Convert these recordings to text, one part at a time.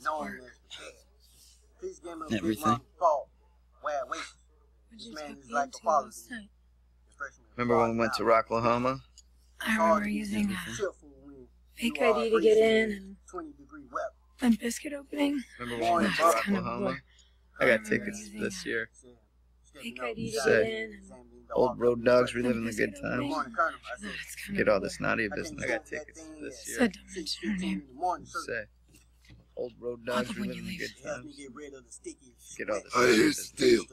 knowing work. that please give me a big Everything. round of applause. Where wait. What'd This you man talk is me like a into father last to me. night? The freshman Remember when we went to Rocklahoma? I remember using a fake ID to get in and 20-degree weather. Limp Bizkit opening. Remember when we went to That's kind of Rocklahoma? blur. I got remember tickets using this a year. fake ID to Sick. get in and Old road dogs Limp reliving the good Bizkit opening. times. That's kind Get of all this naughty business. I got tickets this So year. don't mention her name. Say, old road I'll dogs have when you reliving the leave. good times. Get all this Oh, naughty here's business. the deal.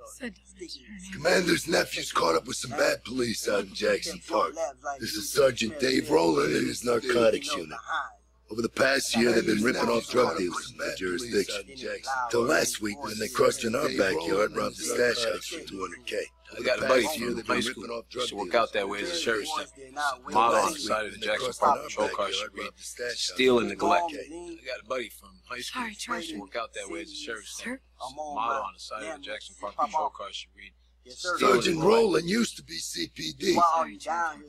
So don't mention her name. Commander's nephew's caught up with some bad police out in Jackson Park. This is Sergeant Dave Rowland and his narcotics unit. Over the past year, they've been ripping off drug dealers in the jurisdiction. Till last week, when they crossed in our backyard and robbed the stash house for $200K. I got a buddy from high school. Used to work out that way as a sheriff's deputy. Motto on the side of the Jackson Park patrol car should read, steal and neglect. I got a buddy from high school. Sorry, Used Charlie. to work out that way as a sheriff's Sir? deputy. Motto on the side of the Jackson Park patrol car should read, Sergeant Rowland used to be CPD.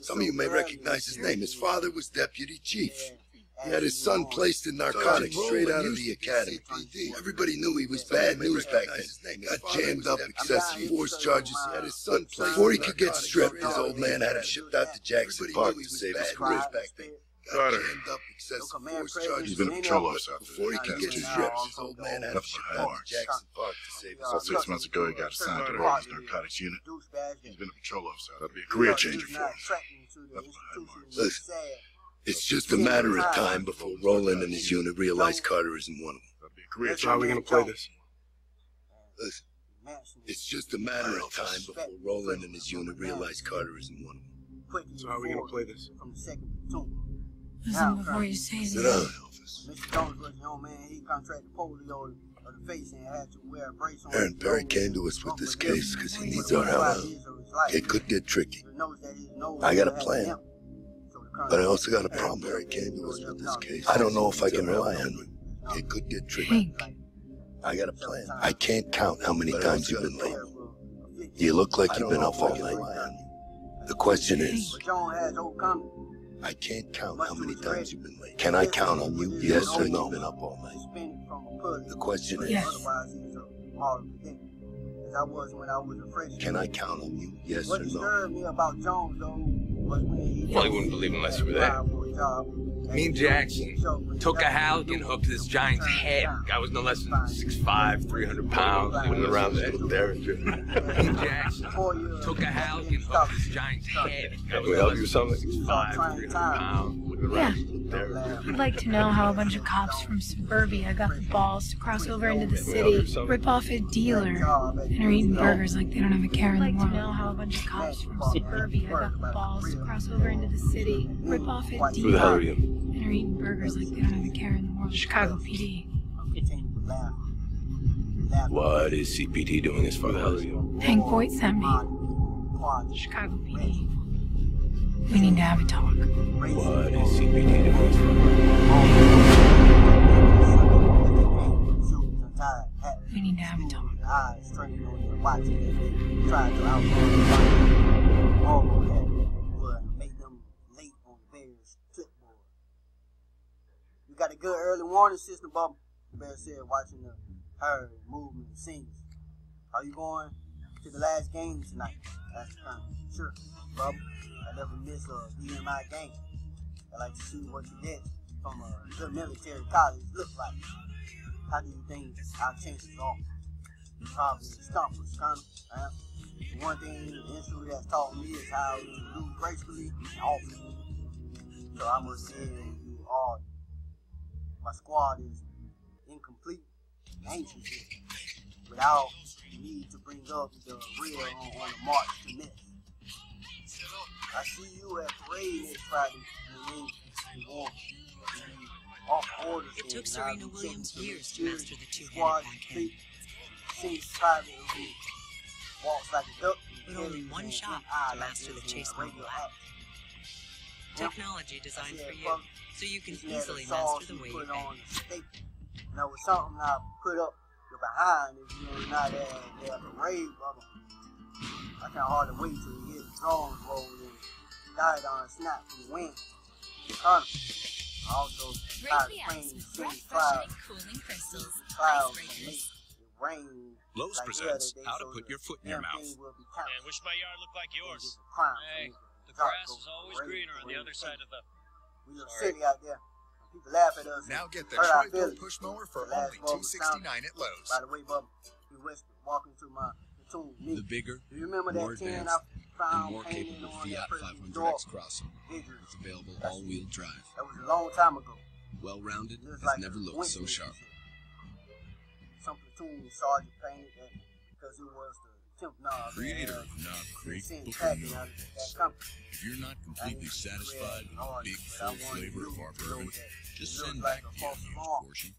Some of you may recognize his name. His father was deputy chief. He had his son placed in narcotics straight out of the academy. Everybody knew he was bad news back then. Got jammed up, excessive force charges. He had his son placed. Before he could get stripped, his old man had him shipped out to Jackson Park to save his career back then. Got jammed up, excessive force charges. He's been a patrol officer. Before he could get stripped, his old man had him shipped out to Jackson Park to save his About 6 months ago, he got assigned to the Army's narcotics unit. He's been a patrol officer. That'd be a career changer for him. Listen, it's just a matter of time before Rowland and his unit realize Carter isn't one of them. That'd be a career So how are we changer. going to play this? Listen, it's just a matter of time before Rowland and his unit realize Carter isn't one of them. So how are we going to play this? Listen before you say Sit anything. down, Elvis. Mr. Jones was young man. He contracted polio of the face and had to wear a brace on. Aaron Perry came to us with this case because he needs our help. It could get tricky. I got a plan, but I also got a problem. Perry came to us with this case. I don't know if I can rely on you. It could get tricky. Hank, I got a plan. I can't count how many times you've been late. You look like you've been up all night. The question is, I can't count how many times you've been late. Can I count on you? Yes or no? Been up all night. The question is, yes. can I count on you? Yes or What no? disturbed me about Jones, though, was when he Well, you wouldn't believe unless you were there. Me and Jackson took a Halligan hook to this giant's head. Guy was no less than 6'5", 300 pounds, living around there. Derringer. Me and Jackson took a Halligan hook to this giant's head. Guy was no less than 6'5", 300 pounds, living Yeah. around there. I'd like to know how a bunch of cops from suburbia got the balls to cross over into the city, rip off a dealer, and are eating burgers like they don't have a care in the world. I'd like to know how a bunch of cops from suburbia got the balls to cross over into the city, rip off a Who the hell are dealer, you? and are eating burgers like they don't have a care in the world. Chicago PD. What is CPT doing as far as the hell are you? Hank Voight sent me. Chicago PD. We need to have a talk. What is CPT doing as far as We need to have a talk. You got a good early warning system, Bubba. Bear said, watching the herd movement and scenes. Are you going to the last game tonight? That's sure, Bubba. I never miss a DMI game. I like to see what you did from a good military college look like. How do you think our chances are? Probably stumpers, kind of. The one thing the history has taught me is how to lose gracefully and often. So I must say you all. My squad is incomplete and anxious without the need to bring up the rear on the march to miss. I see you at parade next Friday in the war. It took Serena Williams years to master the two-handed backhand. Sings privately, walks like a duck, But only one shot to master the chase mobile app. Technology designed for you, so you can easily master the way you bang. Now, with something I put up your behind if you're not at the parade, brother. I can hardly wait till you hear the drums roll and die on snap from the wind. Also, Break the ice with breath-freshening cooling crystals. clouds Icebreakers. can make it rain. Lowe's like presents the other day, How to so Put the Your Foot in Your damn Mouth. thing will be counted. Man, wish my yard looked like It's yours. just a crime for Hey, me to the drop grass those is always rain- greener on the rain other thing. side of the... We look Sorry. silly out there. People laugh at us. Now get the hurt our Tri-Bill feelings. push mower for The last only bulb was $269 found. at Lowe's. By the way, Bubba, we whispered, walking to my platoon. Me. The bigger, Do you remember more that 10 advanced, I found and more painted capable on that Fiat person's door? 500X crossover. Idris. It's available That's all-wheel drive. That was a long time ago. Well-rounded, It was has like never a looked so coincidence sharp. and shit. Some platoon sergeant painted that because it was the temp knob. Creator of Knob Creek Sent Booker packing Note. out of that company. If you're not I completely didn't satisfied with the hard, big, but I full wanted flavor you of our to know bourbon, that just it send looked back like a the false unused alarm. portion,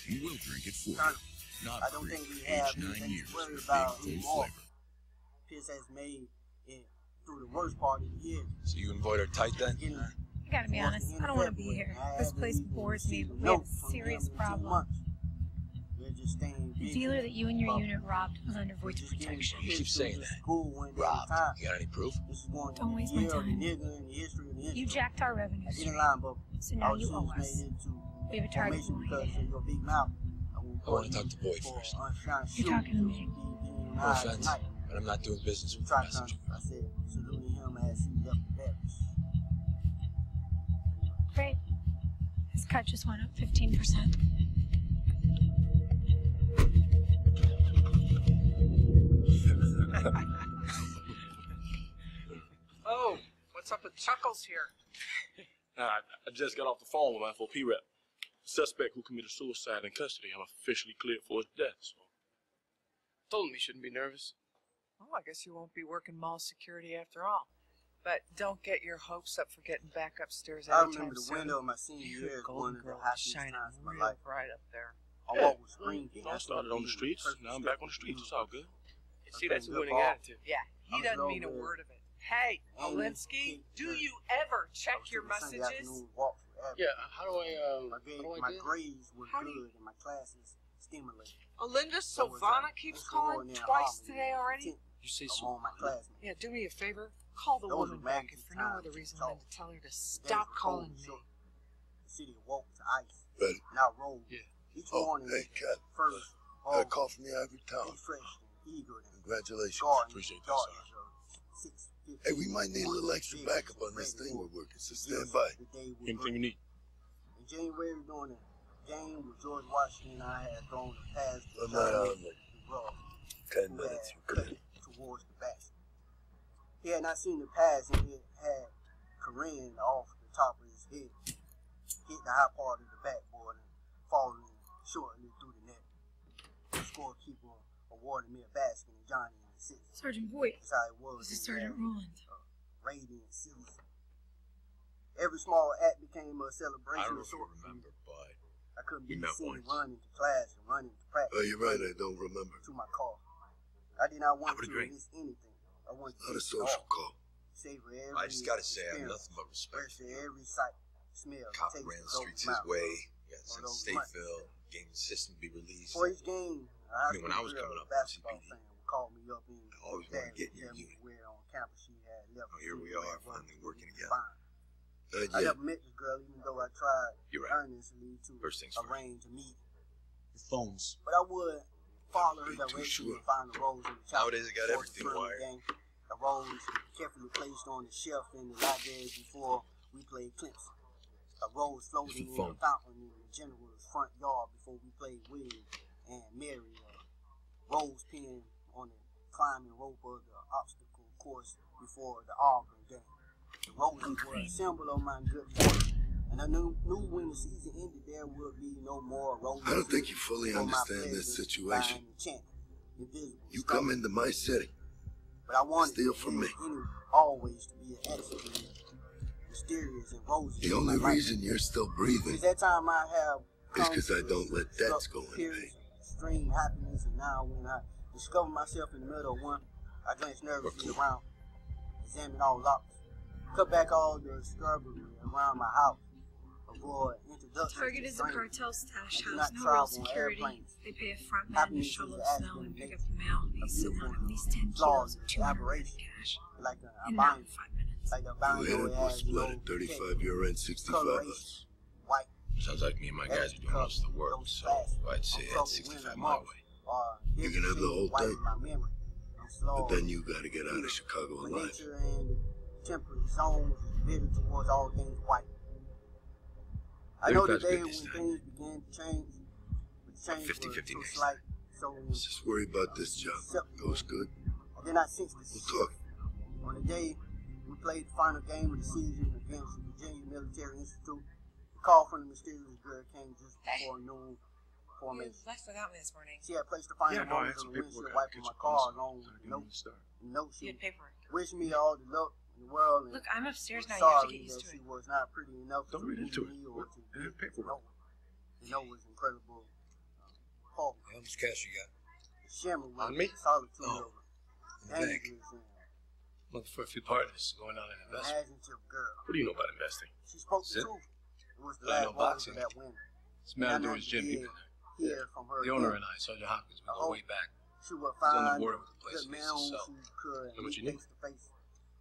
and we'll drink it for you. Colonel, Knob I don't Creek, think we have aged 9 anything years to worry for about big, full anymore. flavor. Piss has made it through the worst part of the year. So you and Void are tight then? Getting I gotta be honest, I don't want to be here. This place bores me, but we have a serious problem. We're just staying The busy. dealer that you and your unit robbed was under Voight's protection. You keep saying that. Robbed. Robbed. You got any proof? Don't waste my time. You jacked our revenue Get in stream, line, Bubba. so now you owe us. We have a target Formation for because you. of your big mouth. I want to talk to Void first. You're talking to me. No offense, but I'm not doing business with the messenger. I said, saluting him as he left the barracks. Great. His cut just went up 15%. Oh, what's up with Chuckles here? I just got off the phone with my FOP rep. The suspect who committed suicide in custody, I'm officially cleared for his death. So. Told him he shouldn't be nervous. Well, I guess you won't be working mall security after all. But don't get your hopes up for getting back upstairs I anytime remember the soon. window of my senior year is one Golden of the girl is happiest shining times of my real life. bright up there. I walked with screen. You know, I started on the streets, now I'm back on the streets. It's all good. See, that's a winning attitude. Yeah, he doesn't mean a word of it. Hey, Alinsky, do you ever check your messages? Yeah, how do I My grades were good and my classes stimulated. Alinda Sovana keeps calling twice today already. You say so. My classmates. Yeah, do me a favor. Call the woman back, and for no other reason than to tell her to stop calling me. The city awoke to ice. Ready? Now roll. Yeah. Each Oh, morning, hey, Cat. first, Got a call from the Ivory Tower. be fresh and eager and Congratulations. guarding Appreciate the that, darkness of 6:50. Hey, we might need a little extra backup on this thing we're working, so stand by. The day was anything you need? in January, during a game with George Washington, I had thrown a pass to I'm not on like Ross, 10 who minutes. had Come cut in. it towards the basket. He had not seen the pass and it had careened off the top of his head, hit the high part of the backboard and falling shortly through the net. The scorekeeper awarded me a basket and Johnny an assist. Sergeant Voight, That's how it was. this is in Sergeant that Roland. Radiant season. Every small act became a I celebration don't know of if you sorts. remember, but I couldn't we be met seen once. running to class and running to practice. Oh, you're right, I don't remember. To my car. I did not want How about to a drink? miss anything. I wanted to Not a taste it social all. call. Savor every I just gotta say, I have experience. nothing but respect for Versus you. every sight, smell, Cop taste ran the of those streets his mouths. way. You got Or sent to those months. Stateville, game system to be released. For each game, I mean, when I was coming up in basketball CPD, fan would call me up and I always wanted to get in your tell me unit. where on campus she had left. Oh, here we are, finally working together. Fine. Not I yet. never met this girl, even though I tried You're right. earnestly to First things first. arrange a meeting. Your phones. But I would follow her Be too direction sure. and find the rolls in the chapel. Nowadays, they got before the everything early wired. game. The rolls carefully placed on the shelf in the library before we played Clemson. The rolls floating in the phone. fountain in the general's front yard before we played William and Mary. Rolls pinned on the climbing rope of the obstacle course before the Auburn game. The roses were a symbol of my good fortune. And I knew when the season ended, there would be no more roses. I don't think you fully for my understand this pleasures, situation. blind and enchanted, invisible, You come into my city. but I wanted steal from me. always to be an accident, mysterious and rosy. The only reason you're still breathing Since that time I have is come because I to don't let debts go in experience vain. extreme happiness, and now when I discover myself in the middle of one, I glance nervously around, examine all options, cut back all the shrubbery around my house, avoid introduction. Target is a cartel stash I do house, not no real travel on security. airplanes. They pay a front man to Happiness shovel is snow and asking pick me up the mail. They sit on at least 10 kilos of 200 aberration. cash. Like a In bind, about 5 minutes. like a Go bind ahead, over we'll split it. 35 your end, 65 us. Sounds like me and my guys are doing most of the work, so I'd say at 65 my way. You can have the whole thing. But then you gotta get out of Chicago alive. Temperate zones bitter towards all things white. I know the day when things began to change, but change 50-50 was so slight, so Let's just worry about this job. Goes good. I did not sense the We'll talk. On the day we played the final game of the season against the Virginia Military Institute, the call from the mysterious girl came just before noon formation. You left without me this morning. She had placed the final moments on the windshield wiping my car along with the note she wished me all the luck in the world. Look, I'm upstairs now. You have to get used to it. She was not pretty enough Don't read into it. The note was incredible. How much cash you got? Shimmer with On me? solitude Oh. over. In the bank. Looking for a few partners going on an investment. Imaginative girl. What do you know about investing? She spoke the Zip? truth. It was the I last know words boxing. of that winner. This Matador is Jim Heaton. Hear from her The owner again. and I, Sergeant Hopkins, we I go hope way back. She would He's on the find border with the place good he man used to who sell. she could Know what you meet need? face to face.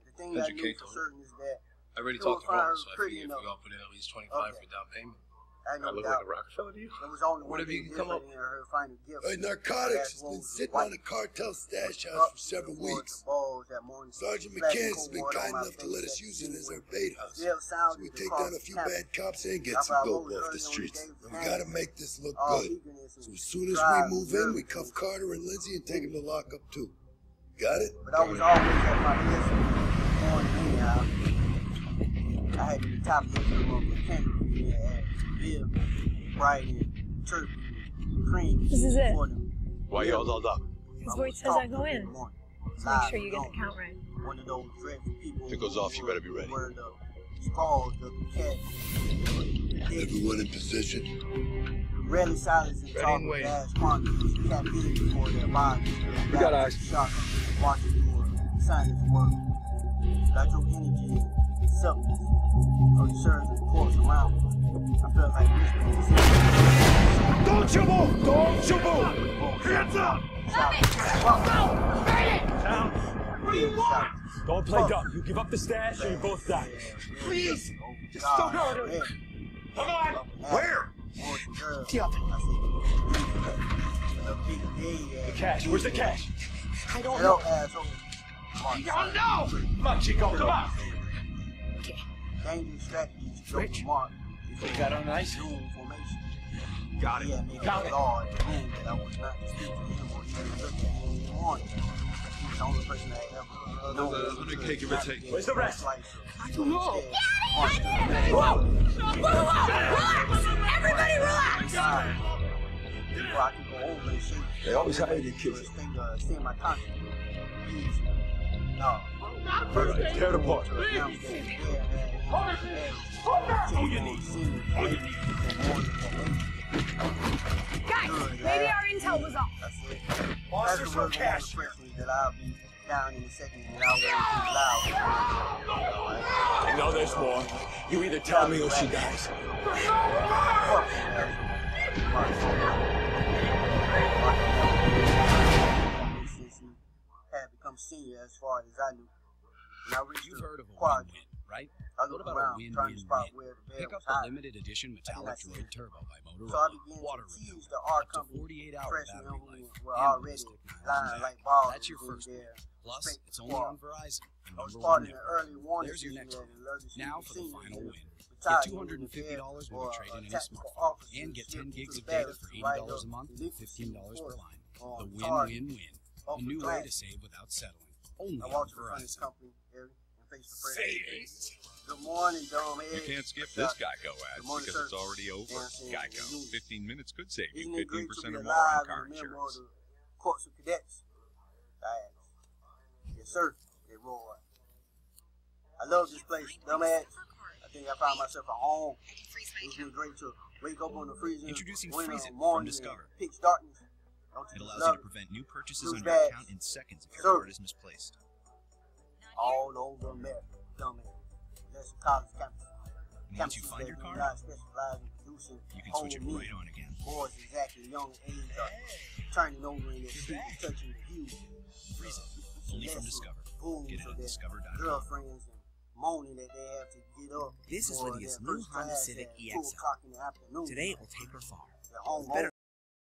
The thing I knew Educate for them. certain is that I already you talked to will find Ron, her so I pretty figure if enough. we all put in at least 25 for down payment. I I know look doubt. like a Rockefeller to you? There was only one Whatever you thing can come up different in her final gift. Hey, narcotics has been sitting on a cartel stash house for several weeks. Sergeant McCann's been kind enough to let us use it as our bait house. So we take down a few bad cops and get some dope off the streets. We gotta make this look good. So as soon as we move in, we cuff Carter and Lindsay and take them to lock up too. Got it? But I was always at my best on anyhow. I had the top of the mechanic at Bill, Brighton, Turkey, Cream. This is it. Why y'all all up? His voice says I go in. So make sure you get the count right. One of those dreadful people. If it goes off, you better be ready. Called the cat. Everyone in position. Rarely silence and talk with ass quantities. Cat being before their bodies. We got eyes. Watching your silence work. Got your energy and substance. So you serve the course around. I felt like this. Don't you move! Don't you move! Hands up! Down. What do you want? Don't play dumb. You give up the stash and you both die. Please! Just don't hurt her! Come on! Where? The cash. Where's the cash? I don't know. I don't know! Come on, Chico. Come on! Dangerous strategies to Rich. mark. We got on ice. Got it. Got it. That I was not to speak to him or even look at him in the morning. He's the only person that ever known. Where's the rest? I don't know. Whoa! Relax! Everybody relax! I can go over and shake. They always hire the kids. See my conscience. No. Tear it apart. Guys, maybe our intel was off. Monsters for cash. That I'll be down in a second and I'll wait I know there's more. You either tell me or she dies. Had become senior as far as I knew. When I reached You've the heard of a quad, win-win, right? I What looked about around, a trying to spot win-win-win? where the bed Pick up was the high. limited edition metallic droid turbo by So I Motorola. began Water to refill. tease the R Up to company 48-hour freshmen battery who life. were And already ballistic knives lying and like back. balls That's your in first their win. Plus, respective it's only squad. on Verizon. I was Number part one of the network. early warning There's your system next that one. alerted Now for the seniors final to win. retire Get $250 when you're trading in a smartphone. And get 10 gigs of data for $80 a month and $15 per line. The win-win-win. A new way to save without settling. Only I on walked to the front of this Verizon. company area and faced the president. Good morning, Dumb You can't skip this Geico ads because it's already over. Geico. 15 minutes could save you Isn't it great to 15% be or more alive on car and remember insurance. the Corps of Cadets? I asked. Yes, sir, they roared. I love this place, dumbass. I think I found myself at home. It's been great to wake up on the freezing Introducing winter Freeze It from morning Discover. and pitch darkness. Don't It you allows you love to it? prevent new purchases Blue on your bags. account in seconds if your Sir. card is misplaced. All over America, dumbass. That's a college campus. And once you find your card, specialize in producing you can switch it whole right meat. on again. Boys exactly young age are turning over in their seat, touching the view. Freeze It. Only from Discover. Fools Get it of at their discover.com. girlfriends and moaning that they have to get up. This is Lydia's new Honda Civic EXL. Today it will take her far. They're home Better